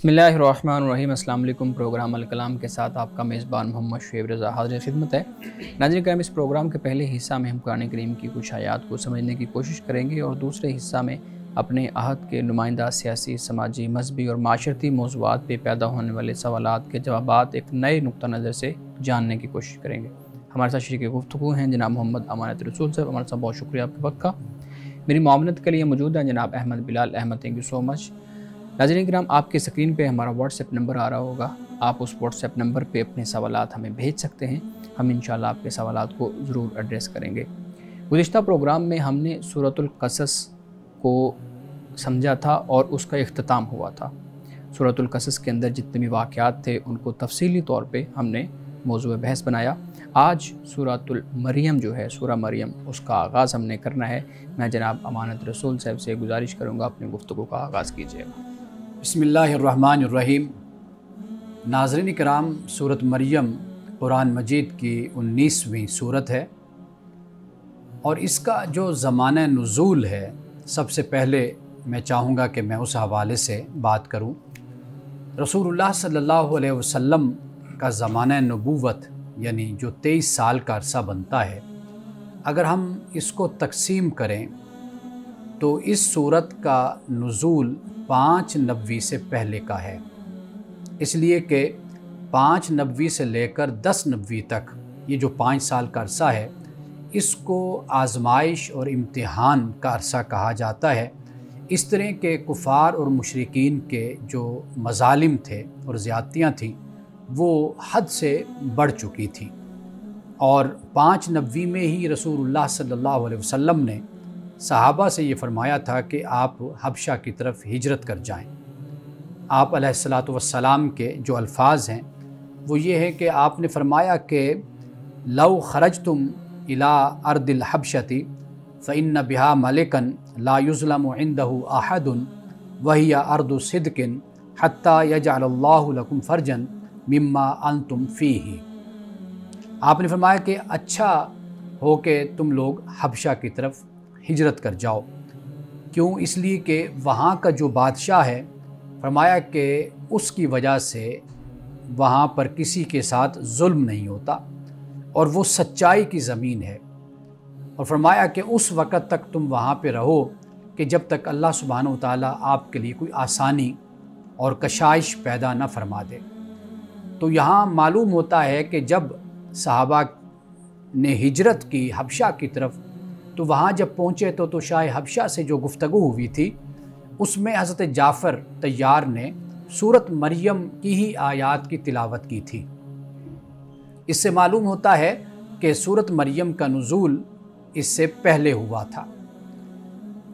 बिस्मिल्लाहिर्रहमानिर्रहीम। अस्सलाम वालेकुम। प्रोग्राम अल कलाम के साथ आपका मेज़बान मोहम्मद शुएब रज़ा हाज़िर खिदमत है। नाज़रीन करम, इस प्रोग्राम के पहले हिस्सा में हम कुरान करीम की कुछ आयात को समझने की कोशिश करेंगे और दूसरे हिस्सा में अपने अहद के नुमाइंदा सियासी, समाजी, मजहबी और माशरती मौज़ूआत पे पैदा होने वाले सवालात के जवाबात एक नए नुक्ता नज़र से जानने की कोशिश करेंगे। हमारे साथ शरीक गुफ्तगू हैं जनाब मोहम्मद अमानत रसूल साहब। हमारे साथ बहुत शुक्रिया आपके वक्त का। मेरी मामनत के लिए मौजूद हैं जनाब Ahmad Bilal Ahmad. Thank you so much. नाज़रीन किराम, आपकी स्क्रीन पे हमारा व्हाट्सएप नंबर आ रहा होगा। आप उस व्हाट्सएप नंबर पे अपने सवालात हमें भेज सकते हैं। हम इंशाल्लाह आपके सवालात को ज़रूर एड्रेस करेंगे। गुज़िश्ता प्रोग्राम में हमने सूरतुल क़सस को समझा था और उसका इख्तिताम हुआ था। सूरतुल क़सस के अंदर जितने भी वाक़यात थे उनको तफसीली तौर पे हमने मौज़ूअ बहस बनाया। आज सूरतुल मरियम जो है, सूरा मरियम, उसका आगाज़ हमने करना है। मैं जनाब अमानत रसूल साहब से गुजारिश करूँगा अपनी गुफ्तगू का आगाज़ कीजिएगा। बिस्मिल्लाहिर्रहमानिर्रहीम। नाज़रीन किराम, सूरत मरियम कुरान मजीद की 19वीं सूरत है और इसका जो ज़माना नुज़ूल है, सबसे पहले मैं चाहूँगा कि मैं उस हवाले से बात करूँ। रसूलुल्लाह सल्लल्लाहु अलैहि वसल्लम का ज़माना नबूवत यानी जो 23 साल का अरसा बनता है, अगर हम इसको तकसीम करें तो इस सूरत का नुज़ूल 5 नबवी से पहले का है। इसलिए कि 5 नबवी से लेकर 10 नबवी तक ये जो 5 साल का अरसा है, इसको आज़माइश और इम्तिहान का अरसा कहा जाता है। इस तरह के कुफ़ार और मुशरिकीन के जो मज़ालिम थे और ज़्यादतियाँ थीं, वो हद से बढ़ चुकी थी और 5 नबवी में ही रसूलुल्लाह सल्लल्लाहु अलैहि वसल्लम ने सहाबा से ये फ़रमाया था कि आप हबशा की तरफ हिजरत कर जाएं। आप अलैहिस्सलातु वस्सलाम के जो अल्फाज हैं वो ये है कि आपने फ़रमाया कि लौ खरजतुम इला अर्दिल हबशती फ़इन्न बिहा मलिकन ला युज़लमु इंदहु अहदुन वहिया अर्दु सिद्किन हत्ता यजअलल्लाहु लकुम फ़रजन मिम्मा अंतुम फ़ीही। आपने फ़रमाया कि अच्छा हो कि तुम लोग हबशा की तरफ हिजरत कर जाओ। क्यों? इसलिए कि वहाँ का जो बादशाह है, फरमाया कि उसकी वजह से वहाँ पर किसी के साथ जुल्म नहीं होता और वो सच्चाई की ज़मीन है। और फरमाया कि उस वक़्त तक तुम वहाँ पे रहो कि जब तक अल्लाह सुब्हानहू व तआला आपके लिए कोई आसानी और कशाइश पैदा न फरमा दे। तो यहाँ मालूम होता है कि जब सहाबा ने हिजरत की हबशा की तरफ, तो वहाँ जब पहुँचे तो शाह हबशा से जो गुफ्तगू हुई थी उसमें हज़रत जाफ़र तैयार ने सूरत मरियम की ही आयात की तिलावत की थी। इससे मालूम होता है कि सूरत मरियम का नुज़ूल इससे पहले हुआ था।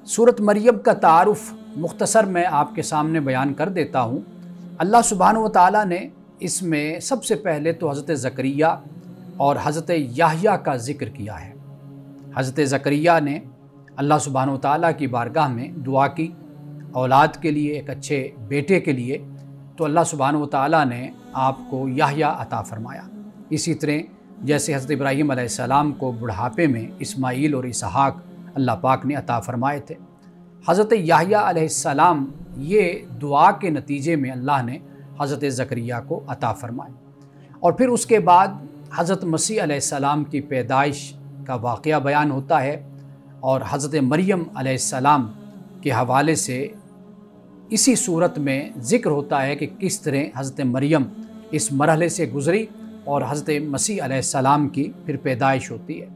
सूरत मरियम का तारुफ़ मुख्तसर मैं आपके सामने बयान कर देता हूँ। अल्लाह सुब्हानहू व तआला ने इसमें सबसे पहले तो हज़रत ज़करिया और हज़रत याहया का ज़िक्र किया है। हज़रत ज़करिया ने अल्लाह सुब्हानहू व तआला की बारगाह में दुआ की औलाद के लिए, एक अच्छे बेटे के लिए, तो अल्लाह सुब्हानहू व तआला ने आपको याहया अता फ़रमाया। इसी तरह जैसे हज़रत इब्राहीम अलैहिस्सलाम को बुढ़ापे में इस्माईल और इसहाक अल्लाह पाक ने अता फ़रमाए थे। हज़रत याहया अलैहिस्सलाम ये दुआ के नतीजे में अल्लाह ने हज़रत ज़करिया को अता फ़रमाए। और फिर उसके बाद हज़रत मसीह अलैहिस्सलाम की पैदाइश का वाक़या बयान होता है और हज़रत मरियम अलैहिस्सलाम के हवाले से इसी सूरत में ज़िक्र होता है कि किस तरह हज़रत मरियम इस मरहले से गुज़री और हज़रत मसीह अलैहिस्सलाम की फिर पैदाइश होती है।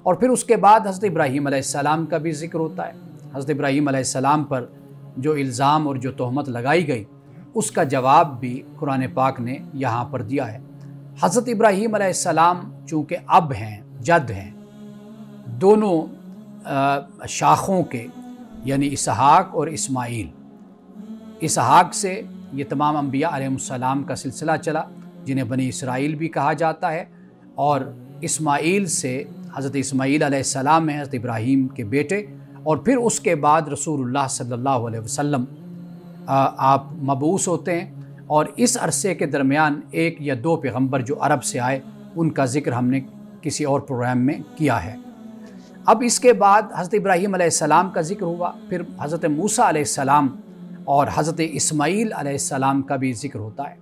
और फिर उसके बाद हज़रत इब्राहीम अलैहिस्सलाम का भी ज़िक्र होता है। हज़रत इब्राहीम अलैहिस्सलाम पर जो इल्ज़ाम और जो तोहमत लगाई गई, उसका जवाब भी कुरान पाक ने यहाँ पर दिया है। हज़रत इब्राहीम अलैहिस्सलाम चूँकि अब हैं, जद हैं, दोनों शाखों के, यानी इसहाक और इस्माईल। इसहाक से ये तमाम अम्बिया अलैहिमुस्सलाम का सिलसिला चला, जिन्हें बनी इसराइल भी कहा जाता है, और इस्माईल से हज़रत इस्माईल अलैहिस्सलाम हैं, हज़रत इब्राहीम के बेटे। और फिर उसके बाद रसूलुल्लाह सल्लल्लाहु अलैहि वसल्लम आप मबूस होते हैं और इस अरसे के दरमियान 1 या 2 पैगम्बर जो अरब से आए, उनका ज़िक्र हमने किसी और प्रोग्राम में किया है। अब इसके बाद हज़रत इब्राहीम अलैहिस्सलाम का ज़िक्र हुआ, फिर हज़रत मूसा अलैहिस्सलाम और हज़रत इस्माईल अलैहिस्सलाम का भी ज़िक्र होता है।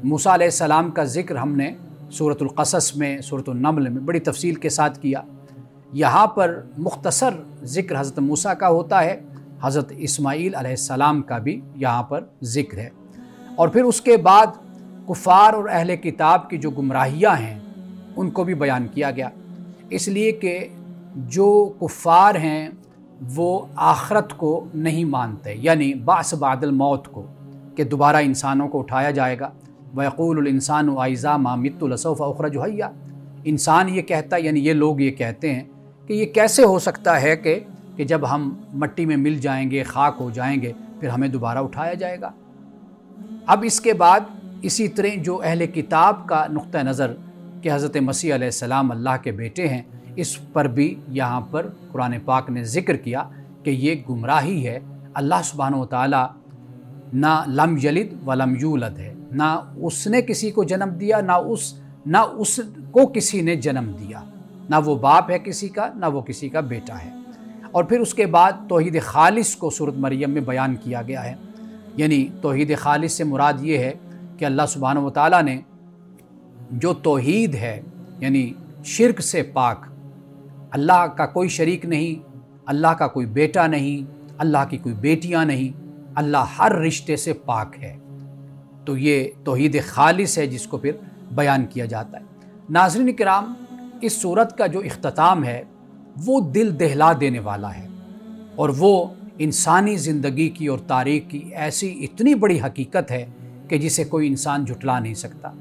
मूसा अलैहिस्सलाम का ज़िक्र हमने सूरतुल क़सस में, सूरतुन नम्ल में बड़ी तफसील के साथ किया। यहाँ पर मुख्तसर ज़िक्र हज़रत मूसा का होता है, हज़रत इस्माईल अलैहिस्सलाम का भी यहाँ पर ज़िक्र है। और फिर उसके बाद कुफ़ार और अहले किताब की जो गुमराहियाँ हैं उनको भी बयान किया गया, इसलिए कि जो कुफ़ार हैं वो आखरत को नहीं मानते, यानी बास बादल मौत को, कि दोबारा इंसानों को उठाया जाएगा। वयक़ूलुल इंसानु आइज़ा मा मित्तु लसौफ़ उख़रजु हय्या। इंसान ये कहता है, यानी ये लोग ये कहते हैं कि ये कैसे हो सकता है कि जब हम मट्टी में मिल जाएंगे, खाक हो जाएंगे, फिर हमें दोबारा उठाया जाएगा। अब इसके बाद इसी तरह जो अहले किताब का नुक्ता नज़र कि हज़रत मसीह अलैहिस्सलाम अल्लाह के बेटे हैं, इस पर भी यहाँ पर कुरान पाक ने ज़िक्र किया कि ये गुमराही है। अल्लाह सुब्हानहु व तआला ना लम यलिद व लम यूलद है, ना उसने किसी को जन्म दिया, ना उसको किसी ने जन्म दिया, ना वो बाप है किसी का, ना वो किसी का बेटा है। और फिर उसके बाद तौहीद खालिस को सूरत मरियम में बयान किया गया है, यानी तौहीद खालिस से मुराद ये है कि अल्लाह सुब्हानहु व तआला ने जो तौहीद है, यानी शिर्क से पाक, अल्लाह का कोई शरीक नहीं, अल्लाह का कोई बेटा नहीं, अल्लाह की कोई बेटियां नहीं, अल्लाह हर रिश्ते से पाक है। तो ये तौहीद खालिस है जिसको फिर बयान किया जाता है। नाज़रीन किराम, इस सूरत का जो इख्तिताम है वो दिल दहला देने वाला है, और वो इंसानी ज़िंदगी की और तारीख़ की ऐसी इतनी बड़ी हकीकत है कि जिसे कोई इंसान झुटला नहीं सकता।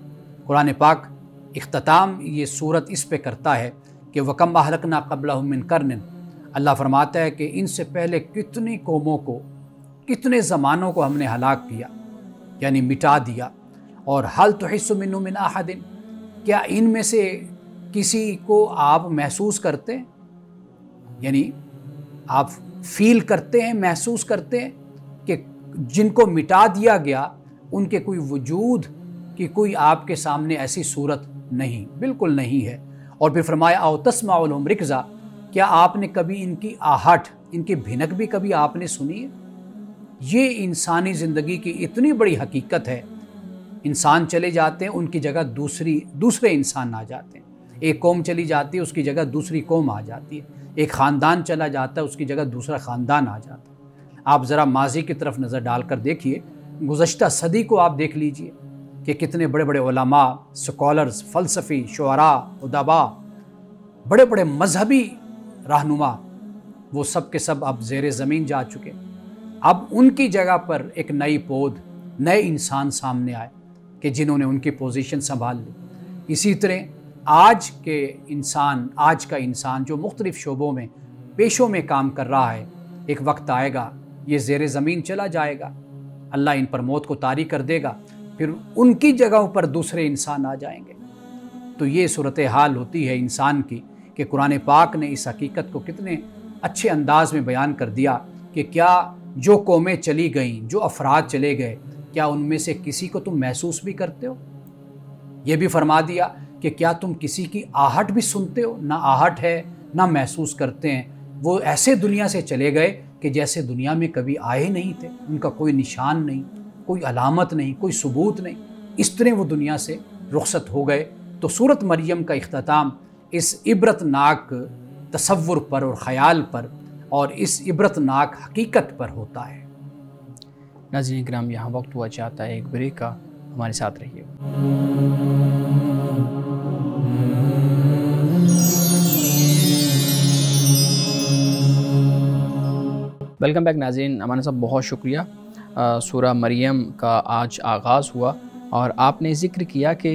कुरान पाक इख्तिताम ये सूरत इस पे करता है कि वकम अहलकना क़ब्लहुम मिन क़र्निन। अल्लाह फरमाता है कि इनसे पहले कितनी कौमों को, कितने ज़मानों को हमने हलाक किया, यानी मिटा दिया। और हल तुहिस्सु मिन्हुम मिन अहदिन, क्या इनमें से किसी को आप महसूस करते हैं, यानी आप फील करते हैं, महसूस करते हैं कि जिनको मिटा दिया गया उनके कोई वजूद की कोई आपके सामने ऐसी सूरत नहीं, बिल्कुल नहीं है। और फिर फरमाया आओ तस्माउ लहुम रिक्ज़ा, क्या आपने कभी इनकी आहट, इनकी भिनक भी कभी आपने सुनी है? ये इंसानी ज़िंदगी की इतनी बड़ी हकीकत है। इंसान चले जाते हैं, उनकी जगह दूसरे इंसान आ जाते हैं। एक कौम चली जाती है, उसकी जगह दूसरी कौम आ जाती है। एक ख़ानदान चला जाता है, उसकी जगह दूसरा ख़ानदान आ जाता है। आप ज़रा माजी की तरफ नज़र डालकर देखिए, गुज़श्ता सदी को आप देख लीजिए कि कितने बड़े बड़े उलमा, स्कॉलर्स, फ़लसफ़ी, शुअरा, उदबा, बड़े बड़े मजहबी रहनुमा, वो सब के सब अब ज़ेरे ज़मीन जा चुके। अब उनकी जगह पर एक नई पौध, नए इंसान सामने आए कि जिन्होंने उनकी पोजीशन संभाल ली। इसी तरह आज का इंसान जो मुख्तलिफ़ शोबों में, पेशों में काम कर रहा है, एक वक्त आएगा ये ज़ेरे ज़मीन चला जाएगा, अल्लाह इन पर मौत को तारी कर देगा, फिर उनकी जगहों पर दूसरे इंसान आ जाएंगे। तो ये सूरत हाल होती है इंसान की कि कुरान पाक ने इस हकीकत को कितने अच्छे अंदाज में बयान कर दिया कि क्या जो कौमें चली गईं, जो अफराद चले गए, क्या उनमें से किसी को तुम महसूस भी करते हो? ये भी फरमा दिया कि क्या तुम किसी की आहट भी सुनते हो? ना आहट है, ना महसूस करते हैं। वो ऐसे दुनिया से चले गए कि जैसे दुनिया में कभी आए नहीं थे, उनका कोई निशान नहीं, कोई अलामत नहीं, कोई सबूत नहीं। इस तरह वो दुनिया से रुखसत हो गए। तो सूरत मरियम का इख्तिताम इस इबरतनाक तसव्वुर पर और ख़याल पर और इस इबरतनाक हकीकत पर होता है। नाज़रीन किराम, यहाँ वक्त हुआ चाहता है एक ब्रेक का, हमारे साथ रहिए। वेलकम बैक नाज़रीन। अमान साहब, बहुत शुक्रिया। सूरह मरियम का आज आगाज़ हुआ और आपने ज़िक्र किया कि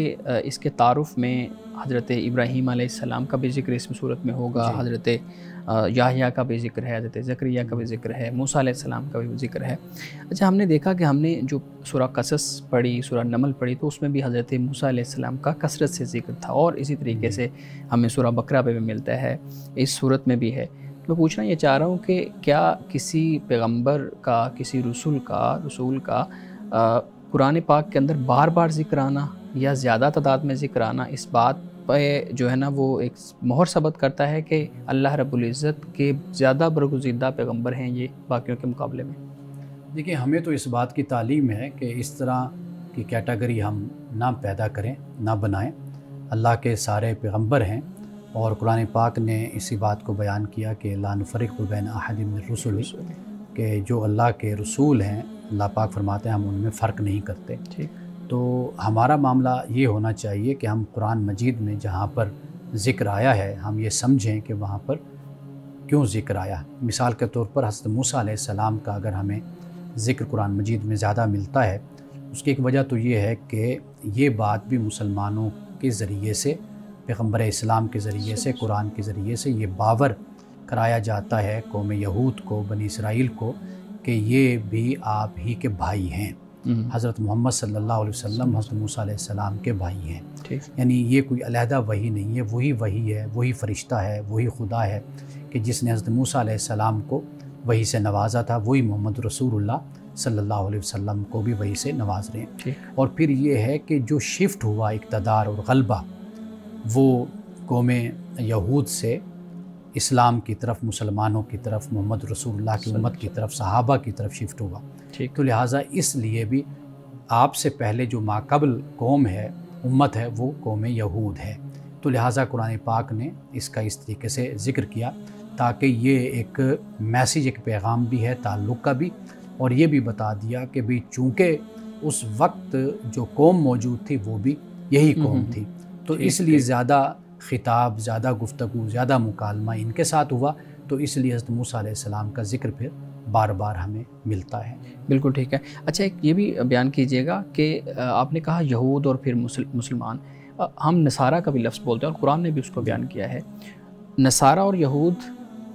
इसके तारुफ़ में हज़रत इब्राहीम अलैहिस्सलाम का भी ज़िक्र इसमें सूरत में होगा, हज़रत याहया का भी ज़िक्र है, हज़रत ज़करिया का भी ज़िक्र है, मूसा अलैहिस्सलाम का भी ज़िक्र है। अच्छा, हमने देखा कि हमने जो सूरह क़सस पढ़ी, सूरह नमल पढ़ी, तो उसमें भी हज़रत मूसा अलैहिस्सलाम का कसरत से ज़िक्र था, और इसी तरीके से हमें सूरह बकरा पे भी मिलता है, इस सूरत में भी है। मैं पूछना ये चाह रहा हूँ कि क्या किसी पैगम्बर का, किसी रसूल का कुरान पाक के अंदर बार बार ज़िक्र आना या ज़्यादा तादाद में ज़िक्र आना, इस बात पे जो है ना वो एक मोहर सबत करता है कि अल्लाह रब्बुल इज़्ज़त के ज़्यादा बरगुज़ीदा पैगम्बर हैं ये बाकियों के मुकाबले में? देखिए, हमें तो इस बात की तालीम है कि इस तरह की कैटेगरी हम ना पैदा करें, ना बनाएं। अल्लाह के सारे पैगंबर हैं और कुरान पाक ने इसी बात को बयान किया कि ला नुफ़र्रिक़ु बैन अहदिम मिन रुसुली, कि जो अल्लाह के रसूल हैं, अल्लाह पाक फरमाते हैं हम उनमें फ़र्क नहीं करते। ठीक। तो हमारा मामला ये होना चाहिए कि हम कुरान मजीद में जहाँ पर ज़िक्र आया है हम ये समझें कि वहाँ पर क्यों ज़िक्र आया। मिसाल के तौर पर हज़रत मूसा अलैहिस्सलाम का अगर हमें ज़िक्र कुरान मजीद में ज़्यादा मिलता है, उसकी एक वजह तो ये है कि ये बात भी मुसलमानों के ज़रिए से, पैगंबर इस्लाम के ज़रिए से, कुरान के ज़रिए से ये बावर कराया जाता है कौम यहूद को, बनी इसराइल को, कि ये भी आप ही के भाई हैं। हज़रत मोहम्मद सल्लल्लाहु अलैहि वसल्लम हज़रत मूसा अलैहिस्सलाम के भाई हैं। यानी ये कोई अलहदा वही नहीं है, वही है, वही फ़रिश्ता है, वही खुदा है कि जिसने हज़रत मूसा अलैहिस्सलाम को वही से नवाजा था, वही मोहम्मद रसूलुल्लाह सल्लल्लाहु अलैहि वसल्लम को भी वही से नवाज रहे हैं। और फिर ये है कि जो शिफ्ट हुआ इक़्तिदार और गलबा, वो कौम यहूद से इस्लाम की तरफ, मुसलमानों की तरफ, मोहम्मद रसूलुल्लाह की उम्मत की तरफ, सहाबा की तरफ शिफ्ट हुआ। तो लिहाजा इसलिए भी आपसे पहले जो माक़बल कौम है, उम्मत है, वो कौम यहूद है। तो लिहाजा कुरान पाक ने इसका इस तरीके से ज़िक्र किया ताकि ये एक मैसेज, एक पैगाम भी है ताल्लुक़ का भी, और ये भी बता दिया कि भाई चूँकि उस वक्त जो कौम मौजूद थी वो भी यही कौम थी, तो इसलिए ज़्यादा ख़िताब, ज़्यादा गुफ्तगू, ज़्यादा मुकालमा इनके साथ हुआ। तो इसलिए हज़रत मूसा अलैहिस्सलाम का ज़िक्र फिर बार बार हमें मिलता है। बिल्कुल ठीक है। अच्छा, एक ये भी बयान कीजिएगा कि आपने कहा यहूद और फिर मुसलमान, हम नसारा का भी लफ्ज़ बोलते हैं और कुरान ने भी उसको बयान किया है। नसारा और यहूद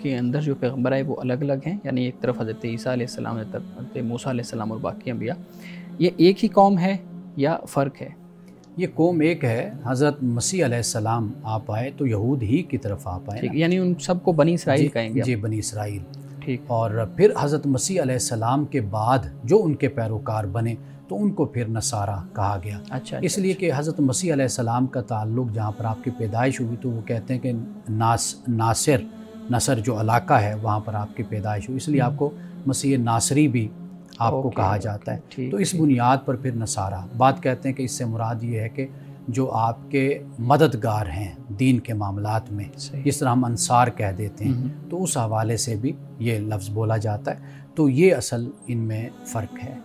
के अंदर जो पैगंबर है वो अलग अलग हैं, यानी एक तरफ हज़रत ईसा अलैहिस्सलाम, एक तरफ हज़रत मूसा अलैहिस्सलाम और बाकी अंबिया, ये एक ही कौम है या फ़र्क है? ये कौम एक है। हज़रत मसीह अलैहिस्सलाम आप आए तो यहूद ही की तरफ आप आए, यानी उन सबको बनी इसराइल कहेंगे? जी, बनी इसराइल। ठीक। और फिर हज़रत मसीह अलैहिस्सलाम के बाद जो उनके पैरोकार बने तो उनको फिर नसारा कहा गया। अच्छा। इसलिए कि हज़रत मसीह अलैहिस्सलाम का ताल्लुक़ जहाँ पर आपकी पैदाइश हुई तो वो कहते हैं कि नसर जो इलाका है वहाँ पर आपकी पैदाइश हुई, इसलिए आपको मसीह नासरी भी आपको कहा जाता है। तो इस बुनियाद पर फिर नसारा बात कहते हैं कि इससे मुराद ये है कि जो आपके मददगार हैं दीन के मामलात में, जिस तरह हम अंसार कह देते हैं, तो उस हवाले से भी ये लफ्ज़ बोला जाता है। तो ये असल इनमें फ़र्क है।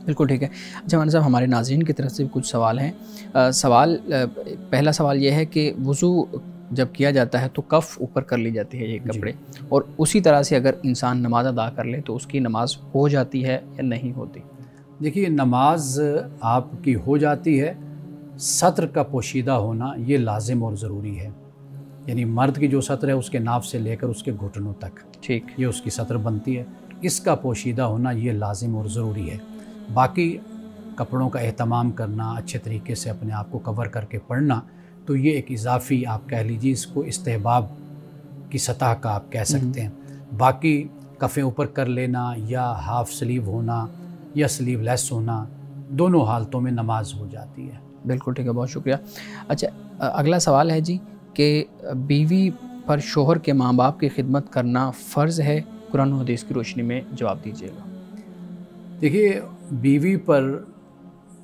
बिल्कुल ठीक है। अच्छा मान साहब, हमारे नाज़रीन की तरफ से भी कुछ सवाल हैं। पहला सवाल ये है कि वज़ू जब किया जाता है तो कफ़ ऊपर कर ली जाती है ये कपड़े, और उसी तरह से अगर इंसान नमाज अदा कर ले तो उसकी नमाज हो जाती है या नहीं होती? देखिए, नमाज आपकी हो जाती है, सत्र का पोशीदा होना ये लाजिम और ज़रूरी है। यानी मर्द की जो सत्र है उसके नाफ से लेकर उसके घुटनों तक, ठीक, ये उसकी सत्र बनती है, इसका पोशीदा होना ये लाजिम और ज़रूरी है। बाकी कपड़ों का एहतमाम करना, अच्छे तरीके से अपने आप को कवर करके पढ़ना, तो ये एक इजाफ़ी आप कह लीजिए, इसको इस्तेहबाब की सतह का आप कह सकते हैं। बाकी कफ़े ऊपर कर लेना या हाफ़ स्लीव होना या स्लीवलेस होना, दोनों हालतों में नमाज हो जाती है। बिल्कुल ठीक है, बहुत शुक्रिया। अच्छा, अगला सवाल है जी कि बीवी पर शोहर के माँ बाप की खिदमत करना फ़र्ज़ है? कुरान और हदीस की रोशनी में जवाब दीजिएगा। देखिए, बीवी पर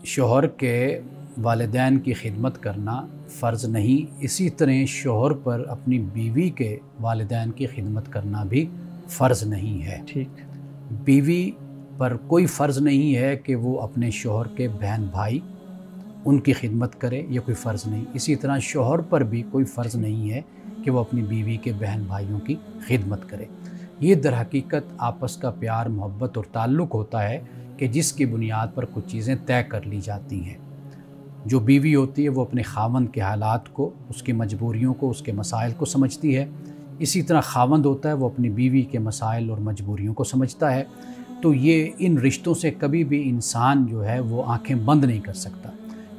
शोहर के वालिदैन की खिदमत करना फ़र्ज़ नहीं, इसी तरह शोहर पर अपनी बीवी के वालिदैन की खिदमत करना भी फ़र्ज़ नहीं है। ठीक। बीवी पर कोई फ़र्ज़ नहीं है कि वो अपने शोहर के बहन भाई उनकी खिदमत करे, ये कोई फ़र्ज़ नहीं। इसी तरह शोहर पर भी कोई फ़र्ज़ नहीं है कि वो अपनी बीवी के बहन भाइयों की खिदमत करे। ये दर हकीकत आपस का प्यार, मोहब्बत और ताल्लुक़ होता है कि जिसकी बुनियाद पर कुछ चीज़ें तय कर ली जाती हैं। जो बीवी होती है वो अपने खावंद के हालात को, उसकी मजबूरियों को, उसके मसाइल को समझती है। इसी तरह खावंद होता है वो अपनी बीवी के मसाइल और मजबूरियों को समझता है। तो ये इन रिश्तों से कभी भी इंसान जो है वो आंखें बंद नहीं कर सकता।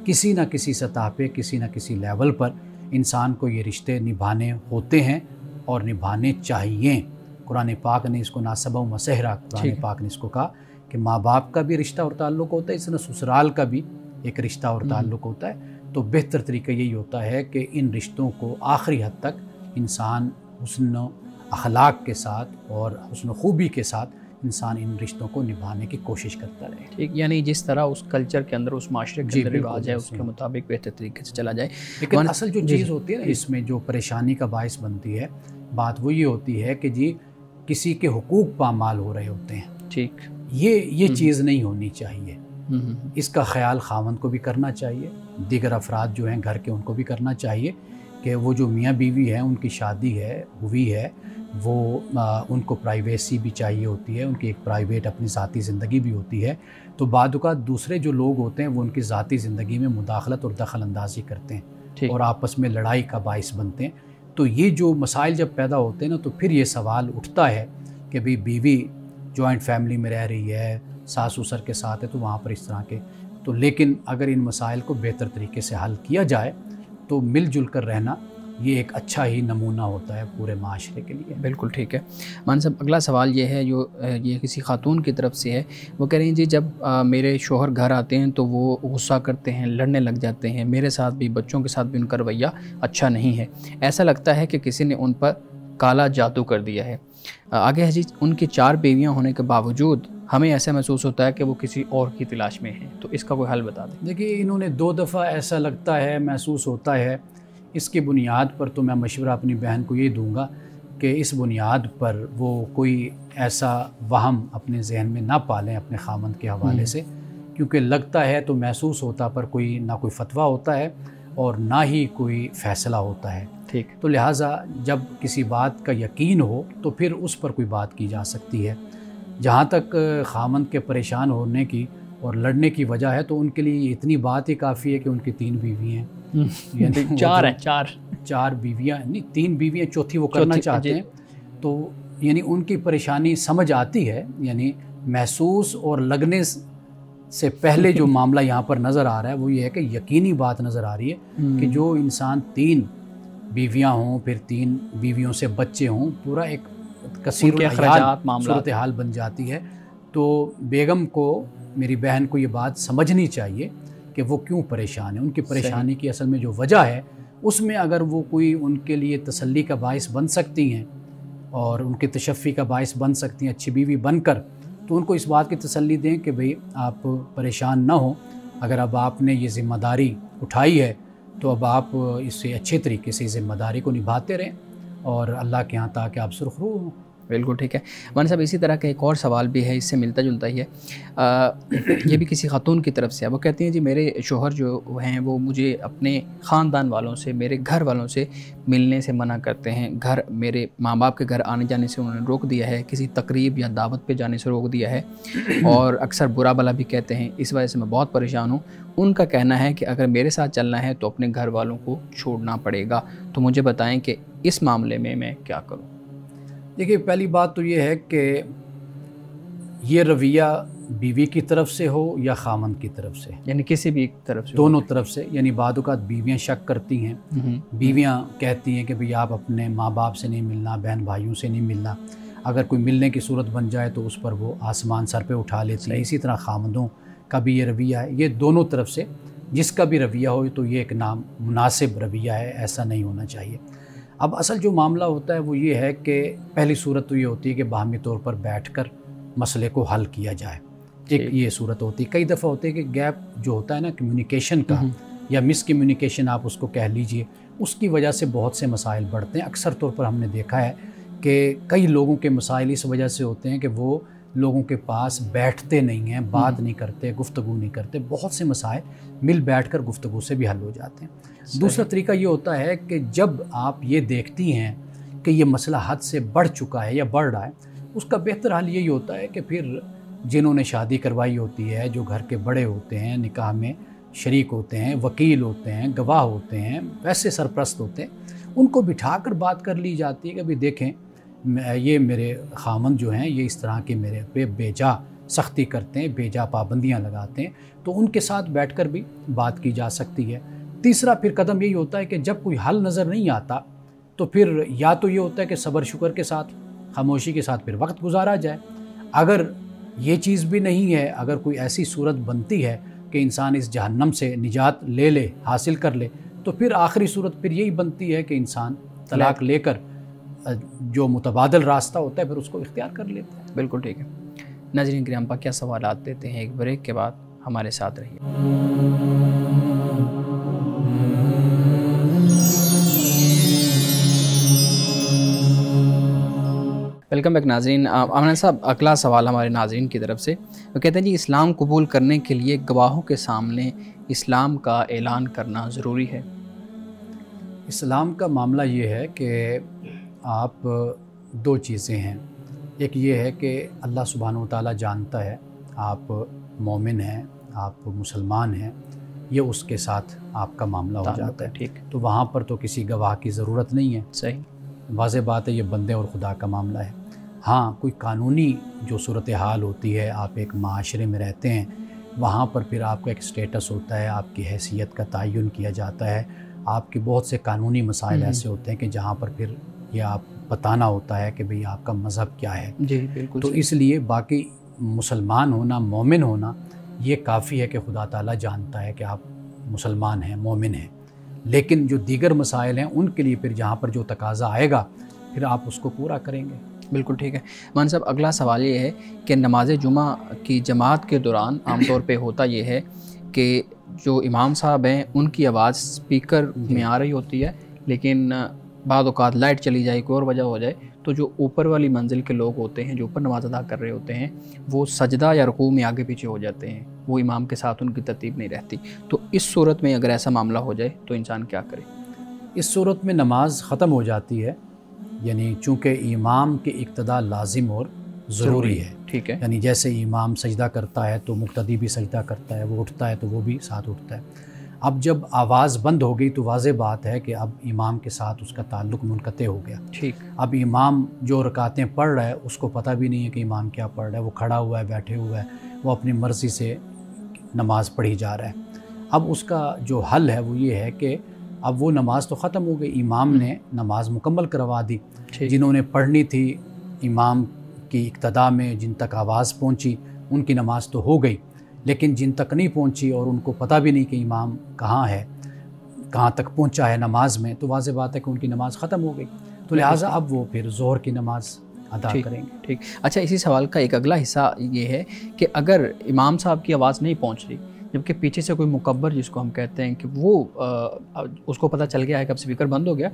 किसी न किसी सतह पे, किसी न किसी लेवल पर इंसान को ये रिश्ते निभाने होते हैं और निभाने चाहिए। कुरान पाक ने इसको नासबा व सहरा, कुरान पाक ने इसको कहा कि माँ बाप का भी रिश्ता और ताल्लुक़ होता है, इस तरह ससुराल का भी एक रिश्ता और ताल्लुक़ होता है। तो बेहतर तरीका यही होता है कि इन रिश्तों को आखिरी हद तक इंसान हुस्न अखलाक के साथ और हुस्न खूबी के साथ इंसान इन रिश्तों को निभाने की कोशिश करता रहे। ठीक, यानी जिस तरह उस कल्चर के अंदर, उस माशरे के अंदर रिवाज है, उसके बिल्कुल। मुताबिक बेहतर तरीके से चला जाए। लेकिन असल जो चीज़ होती है ना इसमें जो परेशानी का बायस बनती है, बात वो ये होती है कि जी किसी के हुकूक पामाल हो रहे होते हैं। ठीक, ये चीज़ नहीं होनी चाहिए। इसका ख्याल खावंद को भी करना चाहिए, दीगर अफराद जो हैं घर के उनको भी करना चाहिए कि वो जो मियाँ बीवी हैं उनकी शादी है हुई है, वो उनको प्राइवेसी भी चाहिए होती है, उनकी एक प्राइवेट अपनी ज़ाती ज़िंदगी भी होती है। तो बाद औक़ात दूसरे जो लोग होते हैं वो उनकी ज़ाती ज़िंदगी में मुदाखलत और दखल अंदाज़ी करते हैं और आपस में लड़ाई का बाइस बनते हैं। तो ये जो मसाइल जब पैदा होते हैं ना, तो फिर ये सवाल उठता है कि भाई बीवी जॉइंट फैमिली में रह रही है, सास ससुर के साथ है, तो वहाँ पर इस तरह के तो लेकिन अगर इन मसाइल को बेहतर तरीके से हल किया जाए तो मिलजुल कर रहना ये एक अच्छा ही नमूना होता है पूरे माशरे के लिए। बिल्कुल ठीक है। मान साहब, अगला सवाल ये है जो ये किसी खातून की तरफ से है। वो कह रही हैं जी, जब मेरे शोहर घर आते हैं तो वो गुस्सा करते हैं, लड़ने लग जाते हैं, मेरे साथ भी, बच्चों के साथ भी उनका रवैया अच्छा नहीं है। ऐसा लगता है कि किसी ने उन पर काला जादू कर दिया है। आगे है जी, उनकी 4 बीवियाँ होने के बावजूद हमें ऐसा महसूस होता है कि वो किसी और की तलाश में हैं। तो इसका कोई हल बता दें। देखिए, इन्होंने 2 दफ़ा ऐसा लगता है, महसूस होता है। इसकी बुनियाद पर तो मैं मशवरा अपनी बहन को ये दूंगा कि इस बुनियाद पर वो कोई ऐसा वहम अपने जहन में ना पालें अपने खामंद के हवाले से, क्योंकि लगता है तो महसूस होता पर कोई ना कोई फतवा होता है और ना ही कोई फ़ैसला होता है। ठीक, तो लिहाजा जब किसी बात का यकीन हो तो फिर उस पर कोई बात की जा सकती है। जहाँ तक खामंद के परेशान होने की और लड़ने की वजह है, तो उनके लिए इतनी बात ही काफ़ी है कि उनकी 3 बीवी हैं। यानी 4 हैं, 4 बीवियाँ नहीं, 3 बीवियाँ, चौथी वो करना चाहते हैं। तो यानी उनकी परेशानी समझ आती है, यानी महसूस और लगने से पहले जो मामला यहाँ पर नज़र आ रहा है वो ये है कि यकीनी बात नज़र आ रही है कि जो इंसान 3 बीवियाँ हों, फिर 3 बीवियों से बच्चे हों, पूरा एक कसीर सूरत हाल बन जाती है। तो बेगम को, मेरी बहन को ये बात समझनी चाहिए कि वो क्यों परेशान है। उनकी परेशानी की असल में जो वजह है उसमें अगर वो कोई उनके लिए तसल्ली का बाइस बन सकती हैं और उनकी तशफ़ी का बाइस बन सकती हैं अच्छी बीवी बनकर, तो उनको इस बात की तसल्ली दें कि भाई आप परेशान ना हो, अगर अब आपने ये ज़िम्मेदारी उठाई है तो अब आप इससे अच्छे तरीके से ज़िम्मेदारी को निभाते रहें और अल्लाह के यहाँ ताकि आप सुरखरू हों। बिल्कुल ठीक है। मान साहब, इसी तरह का एक और सवाल भी है, इससे मिलता जुलता ही है। ये भी किसी खातून की तरफ से है। वो कहती हैं जी, मेरे शोहर जो हैं वो मुझे अपने ख़ानदान वालों से, मेरे घर वालों से मिलने से मना करते हैं। घर, मेरे माँ बाप के घर आने जाने से उन्होंने रोक दिया है, किसी तकरीब या दावत पे जाने से रोक दिया है और अक्सर बुरा भला भी कहते हैं। इस वजह से मैं बहुत परेशान हूँ। उनका कहना है कि अगर मेरे साथ चलना है तो अपने घर वालों को छोड़ना पड़ेगा। तो मुझे बताएं कि इस मामले में मैं क्या करूँ। देखिए, पहली बात तो ये है कि ये रवैया बीवी की तरफ से हो या खामन की तरफ से, यानी किसी भी तरफ से, दोनों तरफ से। यानी बाद औक़ात बीवियाँ शक करती हैं, बीवियाँ कहती हैं कि भाई आप अपने माँ बाप से नहीं मिलना, बहन भाइयों से नहीं मिलना। अगर कोई मिलने की सूरत बन जाए तो उस पर वो आसमान सर पे उठा लेती है। इसी तरह खामदों का भी ये रवैया है। ये दोनों तरफ से जिसका भी रवैया हो तो ये एक मुनासिब रवैया है, ऐसा नहीं होना चाहिए। अब असल जो मामला होता है वो ये है कि पहली सूरत तो ये होती है कि बाहमी तौर पर बैठकर मसले को हल किया जाए। एक ये सूरत होती है। कई दफ़ा होती है कि गैप जो होता है ना कम्युनिकेशन का या मिसकम्युनिकेशन आप उसको कह लीजिए, उसकी वजह से बहुत से मसाइल बढ़ते हैं। अक्सर तौर पर हमने देखा है कि कई लोगों के मसाइल इस वजह से होते हैं कि वो लोगों के पास बैठते नहीं हैं, बात नहीं करते, गुफ्तगू नहीं करते। बहुत से मसाइल मिल बैठकर गुफ्तगू से भी हल हो जाते हैं। दूसरा तरीका ये होता है कि जब आप ये देखती हैं कि ये मसला हद से बढ़ चुका है या बढ़ रहा है, उसका बेहतर हल यही होता है कि फिर जिन्होंने शादी करवाई होती है, जो घर के बड़े होते हैं, निकाह में शरीक होते हैं, वकील होते हैं, गवाह होते हैं, वैसे सरप्रस्त होते हैं, उनको बिठाकर बात कर ली जाती है कि भाई देखें, ये मेरे खामन जो हैं ये इस तरह के मेरे पे बेजा सख्ती करते हैं, बेजा पाबंदियां लगाते हैं, तो उनके साथ बैठकर भी बात की जा सकती है। तीसरा फिर कदम यही होता है कि जब कोई हल नज़र नहीं आता तो फिर या तो ये होता है कि सब्र शुक्र के साथ, खामोशी के साथ फिर वक्त गुजारा जाए। अगर ये चीज़ भी नहीं है, अगर कोई ऐसी सूरत बनती है कि इंसान इस जहन्नम से निजात ले ले, हासिल कर ले, तो फिर आखिरी सूरत फिर यही बनती है कि इंसान तलाक लेकर जो मुतबादल रास्ता होता है फिर उसको इख्तियार कर लेता है। बिल्कुल ठीक है। नाज़रीन किराम पर क्या सवालात देते हैं। एक ब्रेक के बाद हमारे साथ रहिए। वेलकम बैक नाज़रीन। आमना साहब, अगला सवाल हमारे नाज़रीन की तरफ से, वो कहते हैं जी, इस्लाम कबूल करने के लिए गवाहों के सामने इस्लाम का ऐलान करना ज़रूरी है? इस्लाम का मामला ये है कि आप दो चीज़ें हैं। एक ये है कि अल्लाह सुब्हानहू व तआला जानता है आप मोमिन हैं, आप मुसलमान हैं, ये उसके साथ आपका मामला हो जाता है। ठीक, तो वहाँ पर तो किसी गवाह की ज़रूरत नहीं है। सही, वाज़ेह बात है, ये बंदे और खुदा का मामला है। हाँ, कोई कानूनी जो सूरत हाल होती है, आप एक माशरे में रहते हैं, वहाँ पर फिर आपका एक स्टेटस होता है, आपकी हैसियत का तयन किया जाता है, आपके बहुत से कानूनी मसाइल ऐसे होते हैं कि जहाँ पर फिर ये आप बताना होता है कि भाई आपका मज़हब क्या है। जी बिल्कुल। तो इसलिए बाकी मुसलमान होना, मोमिन होना, ये काफ़ी है कि खुदा ताला जानता है कि आप मुसलमान हैं, मोमिन हैं। लेकिन जो दीगर मसाइल हैं उनके लिए फिर जहाँ पर जो तकाज़ा आएगा फिर आप उसको पूरा करेंगे। बिल्कुल ठीक है। मान साहब, अगला सवाल ये है कि नमाज जुमा की जमात के दौरान आमतौर पे होता ये है कि जो इमाम साहब हैं उनकी आवाज़ स्पीकर में आ रही होती है, लेकिन बाद औक़ात लाइट चली जाए, कोई और वजह हो जाए, तो जो ऊपर वाली मंजिल के लोग होते हैं, जो ऊपर नमाज अदा कर रहे होते हैं, वो सजदा या रुकू में आगे पीछे हो जाते हैं, वो इमाम के साथ उनकी तरतीब नहीं रहती। तो इस सूरत में अगर ऐसा मामला हो जाए तो इंसान क्या करे? इस सूरत में नमाज ख़त्म हो जाती है, यानी चूँकि इमाम की इक्तदा लाजिम और ज़रूरी है। ठीक है। यानी जैसे इमाम सजदा करता है तो मुक्तदी भी सजदा करता है, वो उठता है तो वो भी साथ उठता है। अब जब आवाज़ बंद हो गई तो वाज़ेह बात है कि अब इमाम के साथ उसका ताल्लुक़ मुनक़ते हो गया। ठीक। अब इमाम जो रकातें पढ़ रहा है उसको पता भी नहीं है कि इमाम क्या पढ़ रहा है, वो खड़ा हुआ है, बैठे हुआ है, वो अपनी मर्ज़ी से नमाज़ पढ़ी जा रहा है। अब उसका जो हल है वो ये है कि अब वो नमाज तो ख़त्म हो गई, इमाम ने नमाज मुकम्मल करवा दी। जिन्होंने पढ़नी थी इमाम की इक्तदा में, जिन तक आवाज़ पहुंची, उनकी नमाज तो हो गई, लेकिन जिन तक नहीं पहुंची और उनको पता भी नहीं कि इमाम कहाँ है, कहाँ तक पहुंचा है नमाज में, तो वाज़ेह बात है कि उनकी नमाज ख़त्म हो गई। तो लिहाजा अब वो फिर ज़ोहर की नमाज अदा करेंगे। ठीक। अच्छा, इसी सवाल का एक अगला हिस्सा ये है कि अगर इमाम साहब की आवाज़ नहीं पहुँच रही, जबकि पीछे से कोई मुकब्बर, जिसको हम कहते हैं कि वो उसको पता चल गया है कि अब स्पीकर बंद हो गया,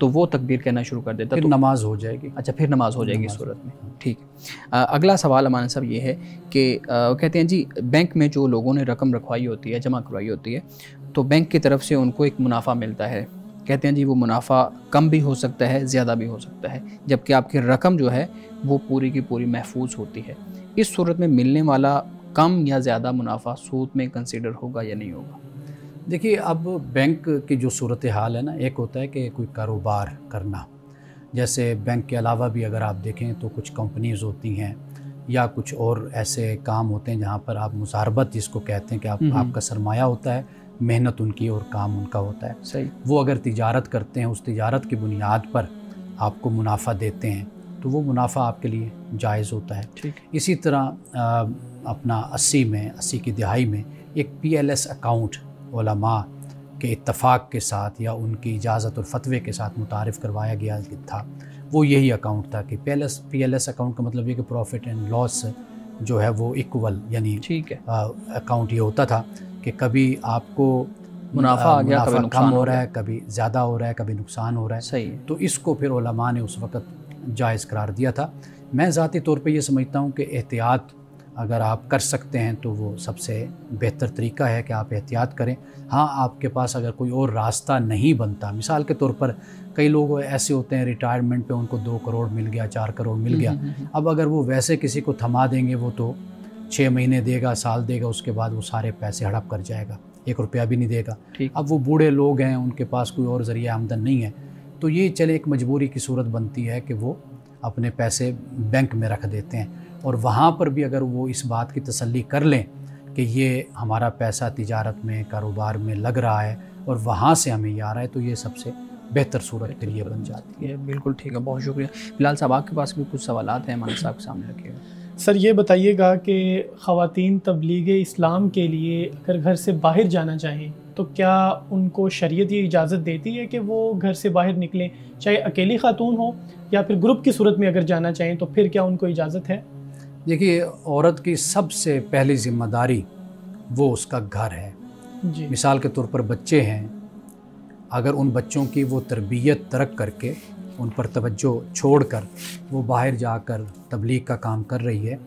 तो वो तकबीर कहना शुरू कर देता, फिर तो नमाज हो जाएगी। अच्छा, फिर नमाज हो जाएगी इस सूरत में। ठीक। अगला सवाल अमान साहब ये है कि कहते हैं जी, बैंक में जो लोगों ने रकम रखवाई होती है, जमा करवाई होती है, तो बैंक की तरफ से उनको एक मुनाफा मिलता है। कहते हैं जी वो मुनाफा कम भी हो सकता है, ज़्यादा भी हो सकता है, जबकि आपकी रकम जो है वो पूरी की पूरी महफूज होती है। इस सूरत में मिलने वाला कम या ज़्यादा मुनाफा सूद में कंसीडर होगा या नहीं होगा? देखिए, अब बैंक की जो सूरत हाल है ना, एक होता है कि कोई कारोबार करना, जैसे बैंक के अलावा भी अगर आप देखें तो कुछ कंपनीज़ होती हैं या कुछ और ऐसे काम होते हैं जहाँ पर आप मुसारबत जिसको कहते हैं कि आपका सरमाया होता है, मेहनत उनकी और काम उनका होता है। सही। वो अगर तिजारत करते हैं, उस तिजारत की बुनियाद पर आपको मुनाफा देते हैं, तो वो मुनाफा आपके लिए जायज़ होता है। ठीक। इसी तरह अपना 80 की दिहाई में एक PLS अकाउंट उलमा के इत्तफ़ाक़ के साथ या उनकी इजाज़त और फतवे के साथ मुतारिफ़ करवाया गया था। वो यही अकाउंट था कि PLS अकाउंट का मतलब ये कि प्रॉफिट एंड लॉस जो है वो इक्वल, यानी ठीक है, अकाउंट ये होता था कि कभी आपको मुनाफा आ गया, कभी कम हो रहा है, कभी ज़्यादा हो रहा है, कभी नुकसान हो रहा है। सही है। तो इसको फिर उलमा ने उस वक़्त जायज़ करार दिया था। मैं ज़ाती तौर पे ये समझता हूँ कि एहतियात अगर आप कर सकते हैं तो वो सबसे बेहतर तरीका है कि आप एहतियात करें। हाँ, आपके पास अगर कोई और रास्ता नहीं बनता, मिसाल के तौर पर कई लोग ऐसे होते हैं रिटायरमेंट पे उनको 2 करोड़ मिल गया, 4 करोड़ मिल गया, अब अगर वो वैसे किसी को थमा देंगे, वो तो 6 महीने देगा, साल देगा, उसके बाद वो सारे पैसे हड़प कर जाएगा, 1 रुपया भी नहीं देगा। अब वो बूढ़े लोग हैं, उनके पास कोई और ज़रिया आमदन नहीं है, तो ये चले एक मजबूरी की सूरत बनती है कि वो अपने पैसे बैंक में रख देते हैं, और वहाँ पर भी अगर वो इस बात की तसल्ली कर लें कि ये हमारा पैसा तिजारत में, कारोबार में लग रहा है और वहाँ से हमें ये आ रहा है, तो ये सबसे बेहतर सूरत के लिए बन जाती है। बिल्कुल ठीक है, बहुत शुक्रिया। बिलाल साहब, आपके पास भी कुछ सवालात हैं, मान साहब के सामने रखिए। सर, ये बताइएगा कि ख़वातीन तबलीग इस्लाम के लिए अगर घर से बाहर जाना चाहें तो क्या उनको शरीयत ये इजाज़त देती है कि वो घर से बाहर निकलें, चाहे अकेली खातून हो या फिर ग्रुप की सूरत में अगर जाना चाहें, तो फिर क्या उनको इजाज़त है? देखिए, औरत की सबसे पहली ज़िम्मेदारी वो उसका घर है। जी। मिसाल के तौर पर बच्चे हैं, अगर उन बच्चों की वो तरबियत तरक करके उन पर तवज्जो छोड़कर वो बाहर जाकर तबलीग का काम कर रही है,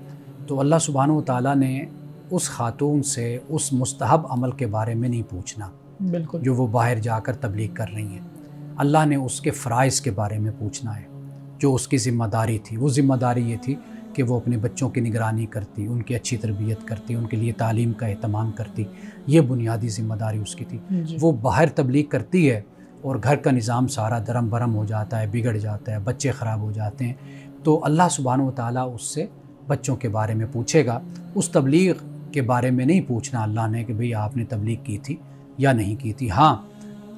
तो अल्लाह सुब्हानहू व तआला ने उस खातून से उस मुस्तहब अमल के बारे में नहीं पूछना बिल्कुल। जो वो बाहर जाकर तबलीग कर रही हैं। अल्लाह ने उसके फ़राइज़ के बारे में पूछना है, जो उसकी ज़िम्मेदारी थी। वो ज़िम्मेदारी ये थी कि वो अपने बच्चों की निगरानी करती, उनकी अच्छी तरबियत करती, उनके लिए तालीम का एहतमाम करती। ये बुनियादी ज़िम्मेदारी उसकी थी। वो बाहर तबलीग करती है और घर का निज़ाम सारा दरम बरम हो जाता है, बिगड़ जाता है, बच्चे ख़राब हो जाते हैं, तो अल्लाह सुब्हानहू व तआला उससे बच्चों के बारे में पूछेगा। उस तबलीग के बारे में नहीं पूछना अल्लाह ने कि भाई आपने तबलीग की थी या नहीं की थी। हाँ,